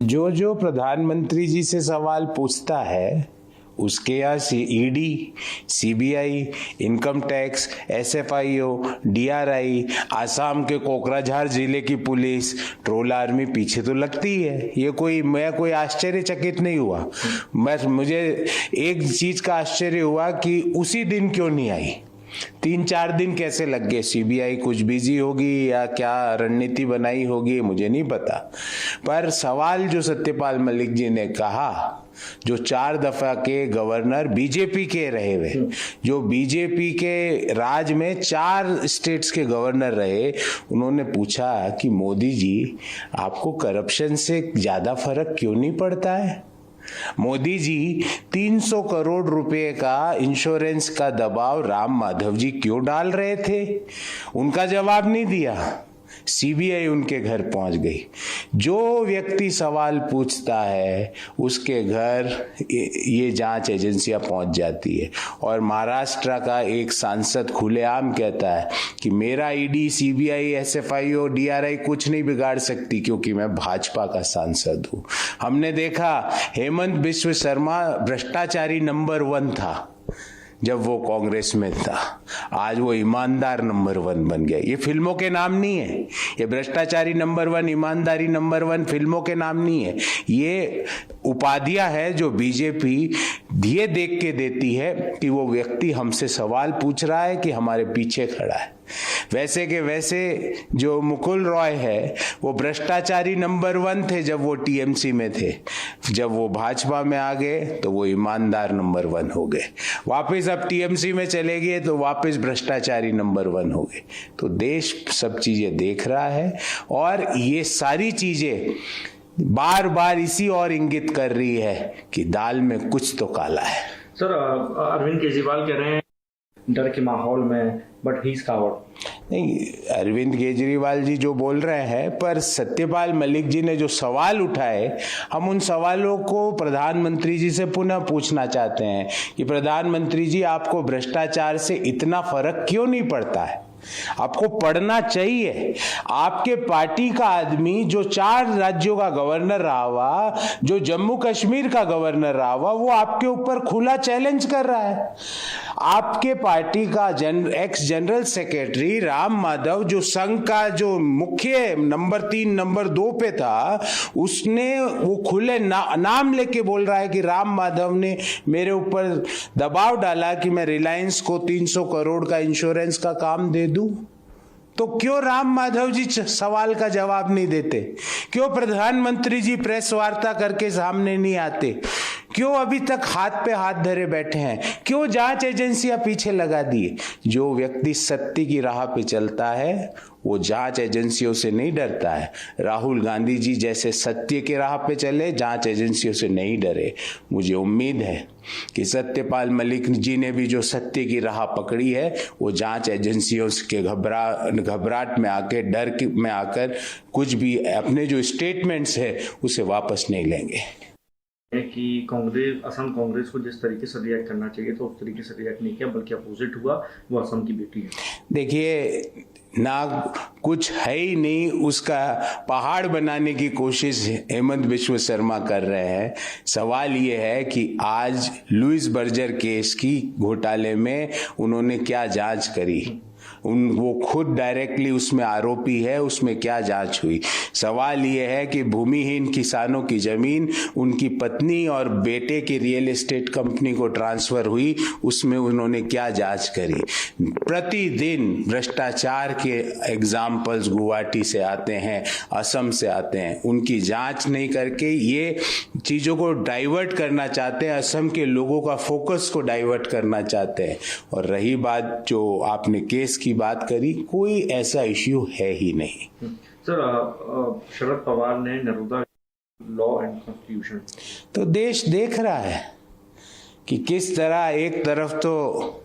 जो जो प्रधानमंत्री जी से सवाल पूछता है उसके यहाँ ED, CBI, income tax, SFIO, DRI, Assam के कोकराझार जिले की पुलिस, ट्रोल आर्मी पीछे तो लगती है। मैं कोई आश्चर्यचकित नहीं हुआ। मुझे एक चीज का आश्चर्य हुआ कि उसी दिन क्यों नहीं आई। 3-4 दिन कैसे लग गए? सीबीआई कुछ बिजी होगी या क्या रणनीति बनाई होगी, मुझे नहीं पता। पर सवाल जो सत्यपाल मलिक जी ने कहा, जो 4 दफा के गवर्नर बीजेपी के रहे हुए, जो बीजेपी के राज में 4 स्टेट्स के गवर्नर रहे, उन्होंने पूछा कि मोदी जी आपको करप्शन से ज्यादा फर्क क्यों नहीं पड़ता है? मोदी जी 300 करोड़ रुपए का इंश्योरेंस का दबाव राम माधव जी क्यों डाल रहे थे? उनका जवाब नहीं दिया। सीबीआई उनके घर पहुंच गई। जो व्यक्ति सवाल पूछता है उसके घर ये जांच एजेंसियां पहुंच जाती है। और महाराष्ट्र का एक सांसद खुलेआम कहता है कि मेरा ईडी, सीबीआई, एसएफआईओ, डीआरआई कुछ नहीं बिगाड़ सकती क्योंकि मैं भाजपा का सांसद हूं। हमने देखा हेमंत बिस्व शर्मा भ्रष्टाचारी नंबर 1 था जब वो कांग्रेस में था, आज वो ईमानदार नंबर 1 बन गया। ये फिल्मों के नाम नहीं है, ये भ्रष्टाचारी नंबर 1, ईमानदारी नंबर 1 फिल्मों के नाम नहीं है। ये उपाधियां है जो बीजेपी ये देख के देती है कि वो व्यक्ति हमसे सवाल पूछ रहा है कि हमारे पीछे खड़ा है। वैसे के वैसे जो मुकुल रॉय है वो भ्रष्टाचारी नंबर 1 थे जब वो टीएमसी में थे। जब वो भाजपा में आ गए तो वो ईमानदार नंबर 1 हो गए। वापस अब टीएमसी में चले गए तो वापस भ्रष्टाचारी नंबर 1 हो गए। तो देश सब चीजें देख रहा है और ये सारी चीजें बार बार इसी और इंगित कर रही है कि दाल में कुछ तो काला है। सर, अरविंद केजरीवाल कह रहे हैं डर के माहौल में, बट ही इज कावर्ड। नहीं, अरविंद केजरीवाल जी जो बोल रहे हैं, पर सत्यपाल मलिक जी ने जो सवाल उठाए, हम उन सवालों को प्रधानमंत्री जी से पुनः पूछना चाहते हैं कि प्रधानमंत्री जी आपको भ्रष्टाचार से इतना फर्क क्यों नहीं पड़ता है? आपको पढ़ना चाहिए। आपके पार्टी का आदमी जो 4 राज्यों का गवर्नर रहा हुआ, जो जम्मू कश्मीर का गवर्नर रहा हुआ, वो आपके ऊपर खुला चैलेंज कर रहा है। आपके पार्टी का x general secretary Ram Madhav, जो संघ का जो मुख्य नंबर 3 नंबर 2 पे था, उसने वो खुले नाम लेके बोल रहा है कि राम माधव ने मेरे ऊपर दबाव डाला कि मैं रिलायंस को 300 करोड़ का इंश्योरेंस का काम दे दूं। तो क्यों राम माधव जी सवाल का जवाब नहीं देते? क्यों प्रधानमंत्री जी प्रेस वार्ता करके सामने नहीं आते? क्यों अभी तक हाथ पे हाथ धरे बैठे हैं? क्यों जांच एजेंसियां पीछे लगा दी? जो व्यक्ति सत्य की राह पे चलता है वो जांच एजेंसियों से नहीं डरता है। राहुल गांधी जी जैसे सत्य के राह पे चले, जांच एजेंसियों से नहीं डरे। मुझे उम्मीद है कि सत्यपाल मलिक जी ने भी जो सत्य की राह पकड़ी है वो जांच एजेंसियों के घबराहट में आके, डर में आकर कुछ भी अपने जो स्टेटमेंट्स है उसे वापस नहीं लेंगे। कि कांग्रेस, असम कांग्रेस को जिस तरीके से रिएक्ट करना चाहिए तो उस तरीके से रिएक्ट नहीं किया, बल्कि अपोजिट हुआ। वो असम की बेटी है। देखिए, ना कुछ है ही नहीं, उसका पहाड़ बनाने की कोशिश हेमंत बिस्व शर्मा कर रहे हैं। सवाल ये है कि आज लुइस बर्जर केस की घोटाले में उन्होंने क्या जांच करी? वो खुद डायरेक्टली उसमें आरोपी है, उसमें क्या जांच हुई? सवाल ये है कि भूमिहीन किसानों की जमीन उनकी पत्नी और बेटे की रियल एस्टेट कंपनी को ट्रांसफर हुई, उसमें उन्होंने क्या जांच करी? प्रतिदिन भ्रष्टाचार के एग्जाम्पल्स गुवाहाटी से आते हैं, असम से आते हैं। उनकी जांच नहीं करके ये चीजों को डाइवर्ट करना चाहते हैं, असम के लोगों का फोकस को डाइवर्ट करना चाहते हैं। और रही बात जो आपने केस की बात करी, कोई ऐसा इश्यू है ही नहीं। सर, शरद पवार ने नरोदा लॉ एंड कॉन्स्टिट्यूशन, तो देश देख रहा है कि किस तरह एक तरफ तो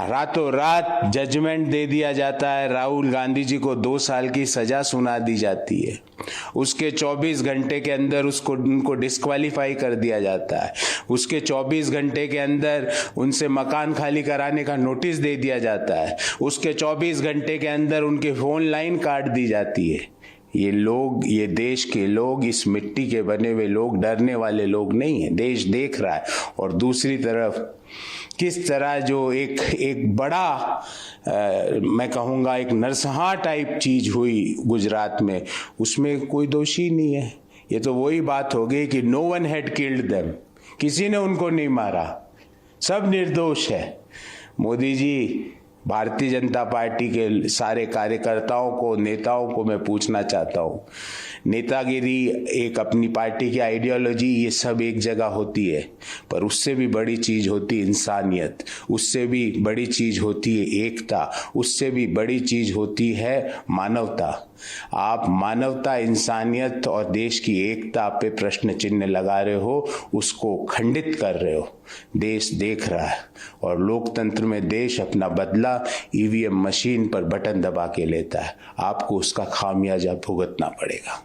रातों रात जजमेंट दे दिया जाता है, राहुल गांधी जी को 2 साल की सजा सुना दी जाती है, उसके 24 घंटे के अंदर उनको डिस्क्वालीफाई कर दिया जाता है, उसके 24 घंटे के अंदर उनसे मकान खाली कराने का नोटिस दे दिया जाता है, उसके 24 घंटे के अंदर उनके फोन लाइन काट दी जाती है। ये लोग, ये देश के लोग, इस मिट्टी के बने हुए लोग डरने वाले लोग नहीं हैं। देश देख रहा है। और दूसरी तरफ किस तरह जो एक बड़ा मैं कहूँगा एक नरसंहार टाइप चीज हुई गुजरात में, उसमें कोई दोषी नहीं है। ये तो वही बात हो गई कि no one had killed them, किसी ने उनको नहीं मारा, सब निर्दोष है। मोदी जी, भारतीय जनता पार्टी के सारे कार्यकर्ताओं को, नेताओं को मैं पूछना चाहता हूँ, नेतागिरी, एक अपनी पार्टी की आइडियोलॉजी, ये सब एक जगह होती है, पर उससे भी बड़ी चीज होती है इंसानियत, उससे भी बड़ी चीज होती है एकता, उससे भी बड़ी चीज होती है मानवता। आप मानवता, इंसानियत और देश की एकता पे प्रश्न चिन्ह लगा रहे हो, उसको खंडित कर रहे हो। देश देख रहा है और लोकतंत्र में देश अपना बदला ईवीएम मशीन पर बटन दबा के लेता है। आपको उसका खामियाजा भुगतना पड़ेगा।